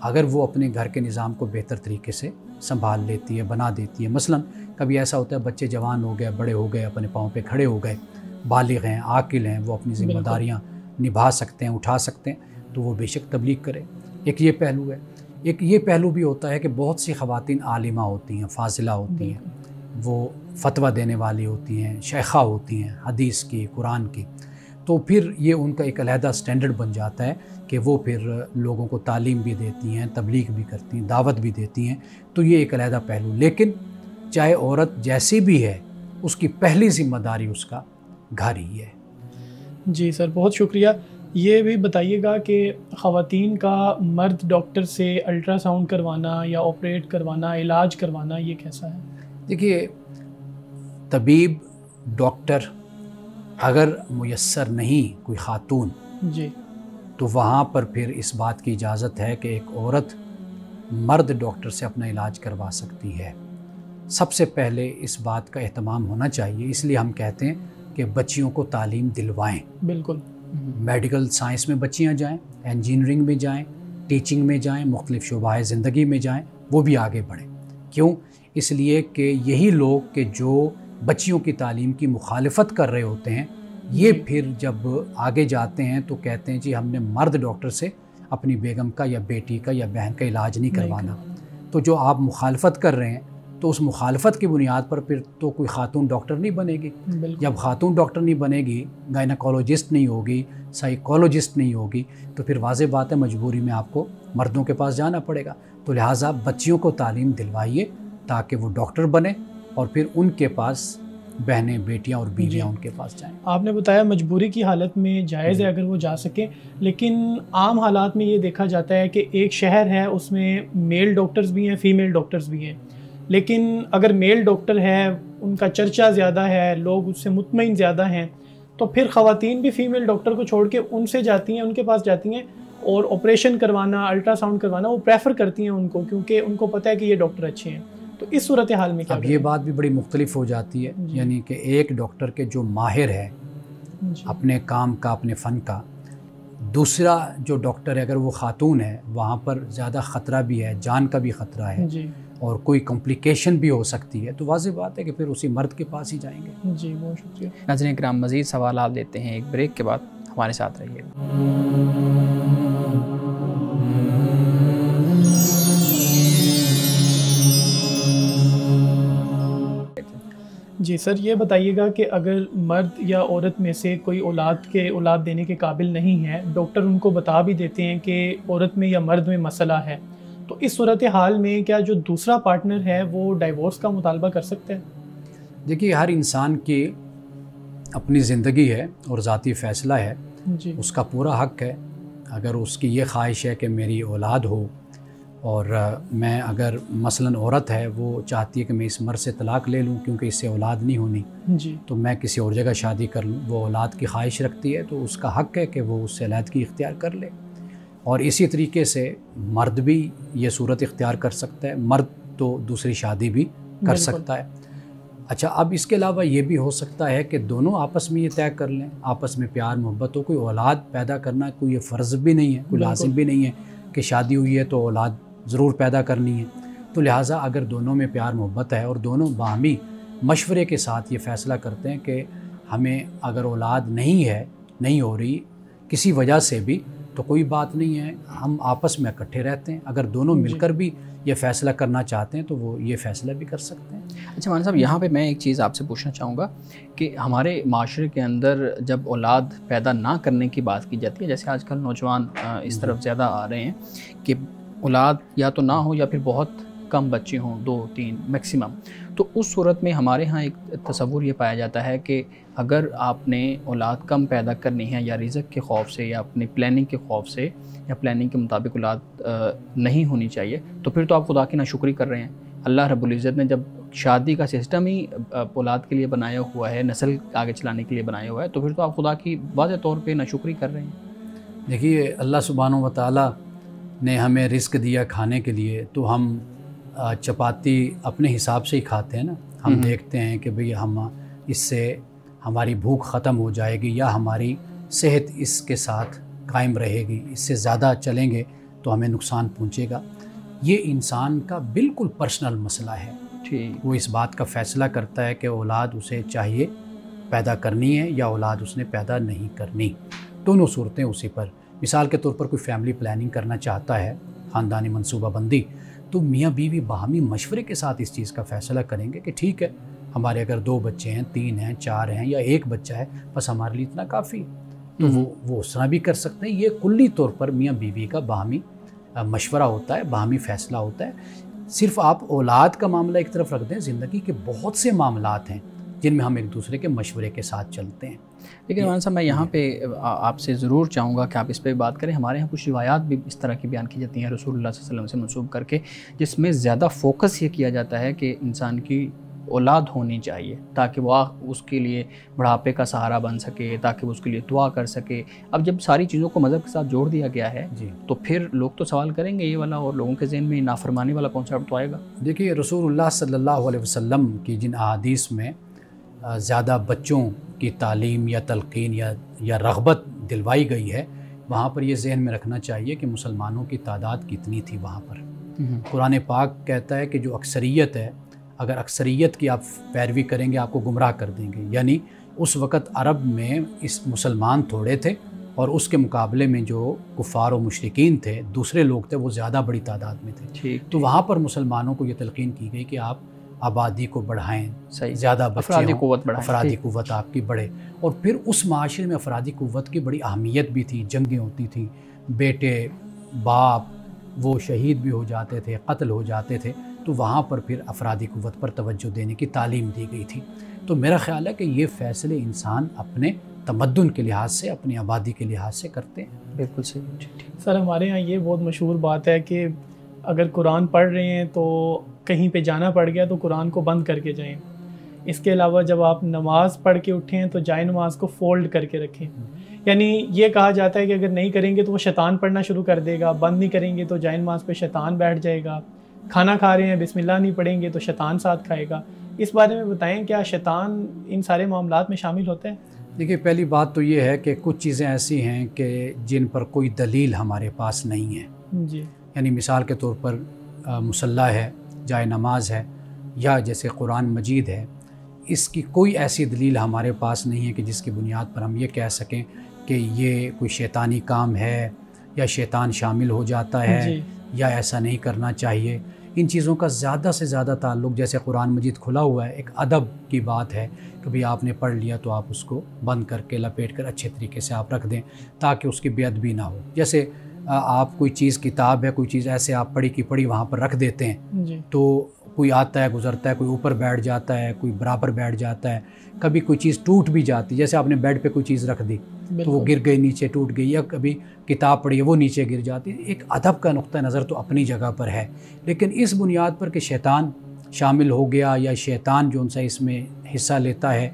अगर वो अपने घर के निज़ाम को बेहतर तरीके से संभाल लेती है, बना देती है। मसलन कभी ऐसा होता है बच्चे जवान हो गए, बड़े हो गए, अपने पाँव पे खड़े हो गए, बालिग हैं, आकिल हैं, वो अपनी ज़िम्मेदारियाँ निभा सकते हैं, उठा सकते हैं, तो वो बेशक तबलीग करें। एक ये पहलू है। एक ये पहलू भी होता है कि बहुत सी ख़वातीन आलिमा होती हैं, फाजिला होती हैं, वो फतवा देने वाली होती हैं, शेखा होती हैं हदीस की, कुरान की, तो फिर ये उनका एक अलहदा स्टैंडर्ड बन जाता है कि वो फिर लोगों को तालीम भी देती हैं, तबलीग भी करती हैं, दावत भी देती हैं, तो ये एक अलहदा पहलू। लेकिन चाहे औरत जैसी भी है, उसकी पहली ज़िम्मेदारी उसका घर ही है। जी सर, बहुत शुक्रिया। ये भी बताइएगा कि ख़वातीन का मर्द डॉक्टर से अल्ट्रासाउंड करवाना या ऑपरेट करवाना, इलाज करवाना, ये कैसा है? देखिए, तबीब, डॉक्टर अगर मुयस्सर नहीं कोई ख़ातून जी, तो वहाँ पर फिर इस बात की इजाज़त है कि एक औरत मर्द डॉक्टर से अपना इलाज करवा सकती है। सबसे पहले इस बात का एहतमाम होना चाहिए, इसलिए हम कहते हैं कि बच्चियों को तालीम दिलवाएं। बिल्कुल। मेडिकल साइंस में बच्चियाँ जाएं, इंजीनियरिंग में जाएं, टीचिंग में जाएं, मुख्तलिफ़ शोबाए ज़िंदगी में जाएं, वो भी आगे बढ़ें। क्यों? इसलिए कि यही लोग कि जो बच्चियों की तालीम की मुखालफत कर रहे होते हैं, ये फिर जब आगे जाते हैं तो कहते हैं जी हमने मर्द डॉक्टर से अपनी बेगम का या बेटी का या बहन का इलाज नहीं करवाना। तो जो आप मुखालफत कर रहे हैं, तो उस मुखालफत की बुनियाद पर फिर तो कोई ख़ातून डॉक्टर नहीं बनेगी। जब ख़ातून डॉक्टर नहीं बनेगी, गायनकोलॉजिस्ट नहीं होगी, साइकोलॉजिस्ट नहीं होगी, तो फिर वाज़ेह बात है मजबूरी में आपको मर्दों के पास जाना पड़ेगा। तो लिहाजा बच्चियों को तालीम दिलवाइए ताकि वो डॉक्टर बने और फिर उनके पास बहनें, बेटियां और बीवियां उनके पास जाएं। आपने बताया मजबूरी की हालत में जायज़ है अगर वो जा सकें, लेकिन आम हालात में ये देखा जाता है कि एक शहर है उसमें मेल डॉक्टर्स भी हैं, फ़ीमेल डॉक्टर्स भी हैं, लेकिन अगर मेल डॉक्टर है उनका चर्चा ज़्यादा है, लोग उससे मुतमईन ज़्यादा हैं, तो फिर ख़वातीन भी फ़ीमेल डॉक्टर को छोड़ के उनसे जाती हैं, उनके पास जाती हैं और ऑपरेशन करवाना, अल्ट्रासाउंड करवाना वो प्रेफर करती हैं उनको, क्योंकि उनको पता है कि ये डॉक्टर अच्छे हैं। तो इस सूरत हाल में क्या? अब ये बात भी बड़ी मुख्तलिफ हो जाती है, यानी कि एक डॉक्टर के जो माहिर है अपने काम का, अपने फ़न का, दूसरा जो डॉक्टर है अगर वो ख़ातून है, वहाँ पर ज़्यादा ख़तरा भी है, जान का भी ख़तरा है जी, और कोई कॉम्प्लिकेशन भी हो सकती है, तो वाज़ेह बात है कि फिर उसी मर्द के पास ही जाएंगे। जी, बहुत शुक्रिया। नाज़रीन किराम, मज़ीद सवाल आप देते हैं एक ब्रेक के बाद, हमारे साथ रहिएगा। जी सर, ये बताइएगा कि अगर मर्द या औरत में से कोई औलाद देने के काबिल नहीं है, डॉक्टर उनको बता भी देते हैं कि औरत में या मर्द में मसला है, तो इस सूरत हाल में क्या जो दूसरा पार्टनर है वो डाइवोर्स का मुतालबा कर सकते हैं? देखिए, हर इंसान की अपनी ज़िंदगी है और ज़ाती फ़ैसला है, जी, उसका पूरा हक़ है। अगर उसकी ये ख्वाहिश है कि मेरी औलाद हो और मैं अगर मसलन औरत है, वो चाहती है कि मैं इस मर्द से तलाक़ ले लूँ क्योंकि इससे औलाद नहीं होनी, जी, तो मैं किसी और जगह शादी कर लूँ, वो औलाद की ख्वाहिश रखती है, तो उसका हक़ है कि वो उससे अलहदगी इख्तियार कर ले। और इसी तरीके से मर्द भी ये सूरत इख्तियार कर सकता है, मर्द तो दूसरी शादी भी कर सकता है। अच्छा, अब इसके अलावा ये भी हो सकता है कि दोनों आपस में ये तय कर लें, आपस में प्यार मोहब्बत हो, कोई औलाद पैदा करना कोई ये फ़र्ज़ भी नहीं है, कोई लाजिम भी नहीं है कि शादी हुई है तो औलाद ज़रूर पैदा करनी है। तो लिहाजा अगर दोनों में प्यार मोहब्बत है और दोनों बाहमी मशवरे के साथ ये फ़ैसला करते हैं कि हमें अगर औलाद नहीं है, नहीं हो रही किसी वजह से भी, तो कोई बात नहीं है, हम आपस में इकट्ठे रहते हैं। अगर दोनों मिलकर भी ये फ़ैसला करना चाहते हैं तो वो ये फ़ैसला भी कर सकते हैं। अच्छा मान साहब, यहाँ पे मैं एक चीज़ आपसे पूछना चाहूँगा कि हमारे माशरे के अंदर जब औलाद पैदा ना करने की बात की जाती है, जैसे आजकल नौजवान इस तरफ ज़्यादा आ रहे हैं कि औलाद या तो ना हो या फिर बहुत कम बच्चे हों, 2-3 मैक्सिमम, तो उस सूरत में हमारे यहाँ एक तसव्वुर ये पाया जाता है कि अगर आपने औलाद कम पैदा करनी है या रिज़्क़ के खौफ से या अपनी प्लानिंग के खौफ से या प्लानिंग के मुताबिक औलाद नहीं होनी चाहिए, तो फिर तो आप खुदा की नाशुक्री कर रहे हैं। अल्लाह रब्बुल इज़्ज़त ने जब शादी का सिस्टम ही औलाद के लिए बनाया हुआ है, नस्ल आगे चलाने के लिए बनाया हुआ है, तो फिर तो आप खुदा की वाज़ेह तौर पे नाशुक्री कर रहे हैं। देखिए, अल्लाह सुब्हानहू व तआला ने हमें रिज़्क़ दिया खाने के लिए, तो हम चपाती अपने हिसाब से ही खाते हैं ना। हम देखते हैं कि भाई हम इससे हमारी भूख ख़त्म हो जाएगी या हमारी सेहत इसके साथ कायम रहेगी, इससे ज़्यादा चलेंगे तो हमें नुकसान पहुँचेगा। ये इंसान का बिल्कुल पर्सनल मसला है। ठीक, वो इस बात का फ़ैसला करता है कि औलाद उसे चाहिए पैदा करनी है या औलाद उसने पैदा नहीं करनी। दोनों सूरतें उसी पर। मिसाल के तौर पर कोई फैमिली प्लानिंग करना चाहता है, ख़ानदानी मनसूबाबंदी, तो मियाँ बीवी बाहमी मशवरे के साथ इस चीज़ का फ़ैसला करेंगे कि ठीक है, हमारे अगर 2 बच्चे हैं, 3 हैं, 4 हैं या 1 बच्चा है, बस हमारे लिए इतना काफ़ी, तो वो उस तरह भी कर सकते हैं। ये कुल्ली तौर पर मियाँ बीवी का बाहमी मशवरा होता है, बाहमी फ़ैसला होता है। सिर्फ़ आप औलाद का मामला एक तरफ रख दें, ज़िंदगी के बहुत से मामलात हैं जिनमें हम एक दूसरे के मशवरे के साथ चलते हैं। लेकिन मान साहब, मैं यहाँ पे आपसे ज़रूर चाहूँगा कि आप इस पे बात करें। हमारे यहाँ कुछ रिवायात भी इस तरह की बयान की जाती हैं रसूलुल्लाह सल्लल्लाहु अलैहि वसल्लम से मंसूब करके, जिसमें ज़्यादा फोकस ये किया जाता है कि इंसान की औलाद होनी चाहिए ताकि वह उसके लिए बुढ़ापे का सहारा बन सके, ताकि वो उसके लिए दुआ कर सके। अब जब सारी चीज़ों को मज़हब के साथ जोड़ दिया गया है जी, तो फिर लोग तो सवाल करेंगे ये वाला, और लोगों के ज़हन में नाफरमानी वाला कॉन्सेप्ट तो आएगा। देखिए, रसूलुल्लाह सल्लल्लाहु अलैहि वसल्लम की जिन अहादीस में ज़्यादा बच्चों की तालीम या तलक़ीन या रग़बत दिलवाई गई है, वहाँ पर ये ज़हन में रखना चाहिए कि मुसलमानों की तादाद कितनी थी वहाँ पर। कुरान पाक कहता है कि जो अक्सरियत है, अगर अक्सरियत की आप पैरवी करेंगे आपको गुमराह कर देंगे। यानी उस वक़्त अरब में इस मुसलमान थोड़े थे और उसके मुकाबले में जो कुफ़ार और मुशरिकीन थे, दूसरे लोग थे, वो ज़्यादा बड़ी तादाद में थे। तो वहाँ पर मुसलमानों को ये तलक़ीन की गई कि आप आबादी को बढ़ाएं, ज़्यादा अफरादी कुव्वत बढ़ाएं, अफरादी कुव्वत आपकी बढ़े। और फिर उस माशरे में अफरादी कुव्वत की बड़ी अहमियत भी थी। जंगें होती थी, बेटे बाप वो शहीद भी हो जाते थे, कत्ल हो जाते थे, तो वहाँ पर फिर अफरादी कुव्वत पर तवज्जो देने की तालीम दी गई थी। तो मेरा ख़्याल है कि ये फ़ैसले इंसान अपने तमद्दुन के लिहाज से, अपनी आबादी के लिहाज से करते हैं। बिल्कुल सही। सर, हमारे यहाँ ये बहुत मशहूर बात है कि अगर कुरान पढ़ रहे हैं तो कहीं पे जाना पड़ गया तो कुरान को बंद करके जाएं। इसके अलावा जब आप नमाज़ पढ़ के उठें तो जाए नमाज को फ़ोल्ड करके रखें। यानी ये कहा जाता है कि अगर नहीं करेंगे तो वो शैतान पढ़ना शुरू कर देगा, बंद नहीं करेंगे तो जाए नमाज पे शैतान बैठ जाएगा, खाना खा रहे हैं बिस्मिल्लाह नहीं पढ़ेंगे तो शैतान साथ खाएगा। इस बारे में बताएं, क्या शैतान इन सारे मामलात में शामिल होता है? देखिए, पहली बात तो ये है कि कुछ चीज़ें ऐसी हैं कि जिन पर कोई दलील हमारे पास नहीं है जी। यानी मिसाल के तौर पर मुसल्ला है, जाए नमाज है, या जैसे कुरान मजीद है, इसकी कोई ऐसी दलील हमारे पास नहीं है कि जिसकी बुनियाद पर हम ये कह सकें कि ये कोई शैतानी काम है या शैतान शामिल हो जाता है या ऐसा नहीं करना चाहिए। इन चीज़ों का ज़्यादा से ज़्यादा ताल्लुक़, जैसे कुरान मजीद खुला हुआ है, एक अदब की बात है कि भाई आपने पढ़ लिया तो आप उसको बंद करके लपेट कर अच्छे तरीके से आप रख दें ताकि उसकी बेअदबी ना हो। जैसे आप कोई चीज़, किताब है, कोई चीज़ ऐसे आप पढ़ी की पढ़ी वहाँ पर रख देते हैं, तो कोई आता है गुज़रता है, कोई ऊपर बैठ जाता है, कोई बराबर बैठ जाता है, कभी कोई चीज़ टूट भी जाती है। जैसे आपने बेड पे कोई चीज़ रख दी तो वो गिर गई, नीचे टूट गई, या कभी किताब पढ़ी है वो नीचे गिर जाती है। एक अदब का नुक्ता नज़र तो अपनी जगह पर है, लेकिन इस बुनियाद पर कि शैतान शामिल हो गया या शैतान जो उनसे इसमें हिस्सा लेता है,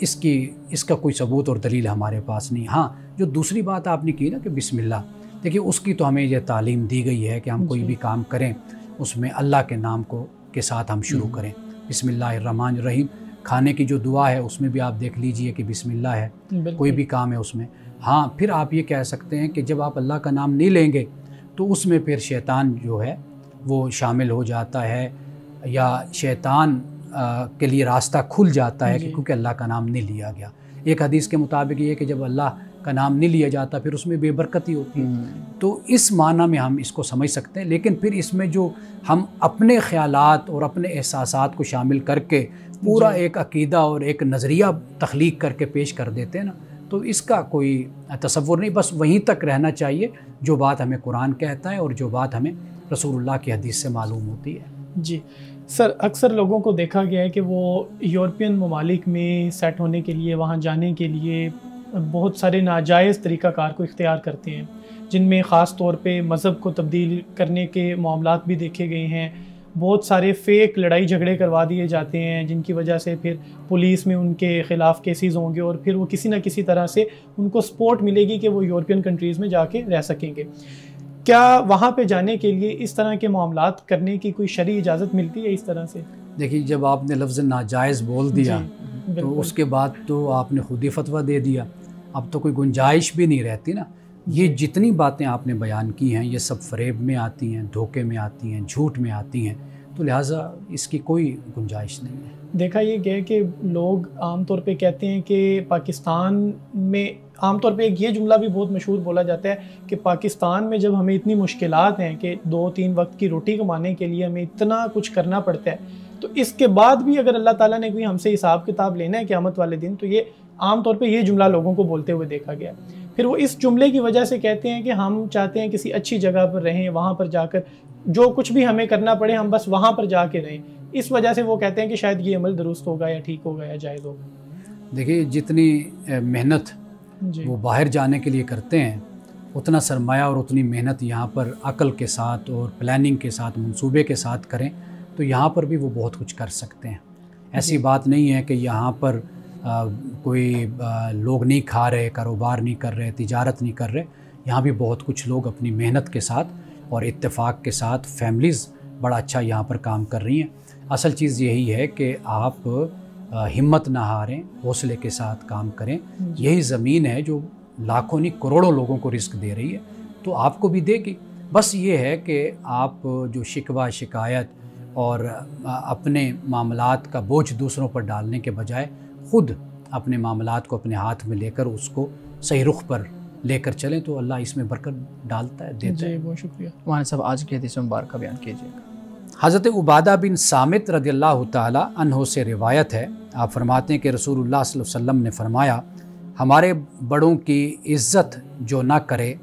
इसका कोई सबूत और दलील हमारे पास नहीं। हाँ, जो दूसरी बात आपने की ना कि बिस्मिल्लाह, देखिए उसकी तो हमें यह तालीम दी गई है कि हम कोई भी काम करें उसमें अल्लाह के नाम के साथ हम शुरू करें। बिस्मिल्लाहिर्रहमानिर्रहीम। खाने की जो दुआ है उसमें भी आप देख लीजिए कि बिस्मिल्लाह है, कोई भी काम है उसमें। हाँ, फिर आप ये कह सकते हैं कि जब आप अल्लाह का नाम नहीं लेंगे तो उसमें फिर शैतान जो है वो शामिल हो जाता है या शैतान के लिए रास्ता खुल जाता है क्योंकि अल्लाह का नाम नहीं लिया गया। एक हदीस के मुताबिक ये कि जब अल्लाह का नाम नहीं लिया जाता फिर उसमें बेबरकती होती है। तो इस माना में हम इसको समझ सकते हैं। लेकिन फिर इसमें जो हम अपने ख़यालात और अपने एहसासात को शामिल करके पूरा एक अकीदा और एक नज़रिया तख्लीक करके पेश कर देते हैं ना, तो इसका कोई तसव्वुर नहीं। बस वहीं तक रहना चाहिए जो बात हमें कुरान कहता है और जो बात हमें रसूलुल्लाह की हदीस से मालूम होती है। जी सर, अक्सर लोगों को देखा गया है कि वो यूरोपियन ममालिक में सेट होने के लिए, वहाँ जाने के लिए बहुत सारे नाजायज़ तरीक़ाकार को इख्तियार करते हैं, जिनमें ख़ास तौर पे मज़हब को तब्दील करने के मामलात भी देखे गए हैं। बहुत सारे फ़ेक लड़ाई झगड़े करवा दिए जाते हैं, जिनकी वजह से फिर पुलिस में उनके ख़िलाफ़ केसेस होंगे और फिर वो किसी न किसी तरह से उनको सपोर्ट मिलेगी कि वो यूरोपियन कंट्रीज़ में जाके रह सकेंगे। क्या वहाँ पे जाने के लिए इस तरह के मामलात करने की कोई शरई इजाज़त मिलती है इस तरह से? देखिए, जब आपने लफ्ज़ नाजायज़ बोल दिया तो उसके बाद तो आपने खुद ही फतवा दे दिया। अब तो कोई गुंजाइश भी नहीं रहती ना। ये जितनी बातें आपने बयान की हैं ये सब फ़रेब में आती हैं, धोखे में आती हैं, झूठ में आती हैं, तो लिहाजा इसकी कोई गुंजाइश नहीं है। देखा ये गया कि लोग आमतौर पे कहते हैं कि पाकिस्तान में, आमतौर पे एक ये जुमला भी बहुत मशहूर बोला जाता है कि पाकिस्तान में जब हमें इतनी मुश्किलात हैं कि 2-3 वक्त की रोटी कमाने के लिए हमें इतना कुछ करना पड़ता है, तो इसके बाद भी अगर अल्लाह ताला ने कोई हमसे हिसाब किताब लेना है क़यामत वाले दिन, तो ये आमतौर पे ये जुमला लोगों को बोलते हुए देखा गया। फिर वो इस जुमले की वजह से कहते हैं कि हम चाहते हैं किसी अच्छी जगह पर रहें, वहाँ पर जाकर जो कुछ भी हमें करना पड़े हम बस वहाँ पर जाके रहें। इस वजह से वो कहते हैं कि शायद ये अमल दुरुस्त होगा या ठीक होगा या जायज़ होगा। देखिए, जितनी मेहनत वो बाहर जाने के लिए करते हैं, उतना सरमाया और उतनी मेहनत यहाँ पर अक्ल के साथ और प्लानिंग के साथ, मंसूबे के साथ करें तो यहाँ पर भी वो बहुत कुछ कर सकते हैं। ऐसी बात नहीं है कि यहाँ पर कोई लोग नहीं खा रहे, कारोबार नहीं कर रहे, तिजारत नहीं कर रहे। यहाँ भी बहुत कुछ लोग अपनी मेहनत के साथ और इत्तेफाक के साथ फैमिलीज़ बड़ा अच्छा यहाँ पर काम कर रही हैं। असल चीज़ यही है कि आप हिम्मत ना हारें, हौसले के साथ काम करें। यही ज़मीन है जो लाखों नहीं करोड़ों लोगों को रिस्क दे रही है, तो आपको भी देगी। बस ये है कि आप जो शिकवा शिकायत और अपने मामलात का बोझ दूसरों पर डालने के बजाय ख़ुद अपने मामलात को अपने हाथ में लेकर उसको सही रुख पर लेकर चलें तो अल्लाह इसमें बरकत डालता है, देता है। बहुत शुक्रिया। हमारे साहब आज की हदीस मुबारक का बयान कीजिएगा। हज़रत उबादा बिन सामित रज़ियल्लाहु ताला अन्हु से रिवायत है, आप फरमाते हैं कि रसूलुल्लाह सल्लल्लाहु अलैहि वसल्लम ने फरमाया, हमारे बड़ों की इज़्ज़त जो ना करे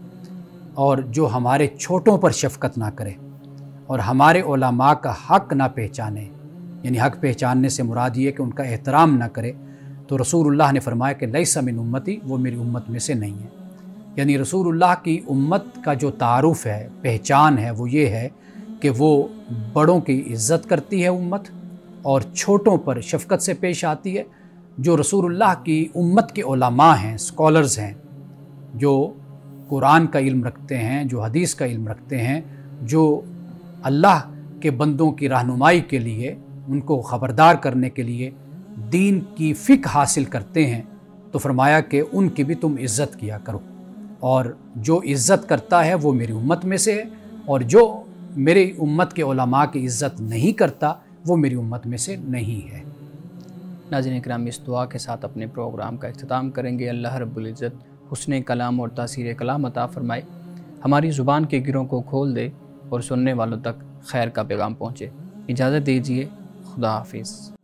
और जो हमारे छोटों पर शफ़क़त ना करे और हमारे उलमा का हक़ ना पहचाने, यानी हक़ पहचानने से मुराद ये कि उनका एहतराम ना करे, तो रसूलुल्लाह ने फरमाया कि लैसा मिन उम्मती, वो मेरी उम्मत में से नहीं है। यानी रसूलुल्लाह की उम्मत का जो तारुफ़ है, पहचान है, वो ये है कि वो बड़ों की इज़्ज़त करती है उम्मत और छोटों पर शफ़क़त से पेश आती है। जो रसूलुल्लाह की उम्मत के उलमा हैं, स्कॉलर्स हैं, जो कुरान का इल्म रखते हैं, जो हदीस का इल्म रखते हैं, जो अल्लाह के बंदों की रहनुमाई के लिए, उनको ख़बरदार करने के लिए दीन की फ़िक़्ह हासिल करते हैं, तो फरमाया कि उनकी भी तुम इज़्ज़त किया करो। और जो इज़्ज़त करता है वो मेरी उम्मत में से है, और जो मेरी उम्मत के उलमा की इज़्ज़त नहीं करता वो मेरी उम्मत में से नहीं है। नाज़रीन किराम, इस दुआ के साथ अपने प्रोग्राम का इख्तिताम करेंगे। अल्लाह रब्बुल इज़्ज़त हुस्न कलाम और तासीर कलाम अता फ़रमाए, हमारी ज़ुबान के गिरों को खोल दे और सुनने वालों तक खैर का पैगाम पहुँचे। इजाज़त दीजिए, खुदा हाफिज़।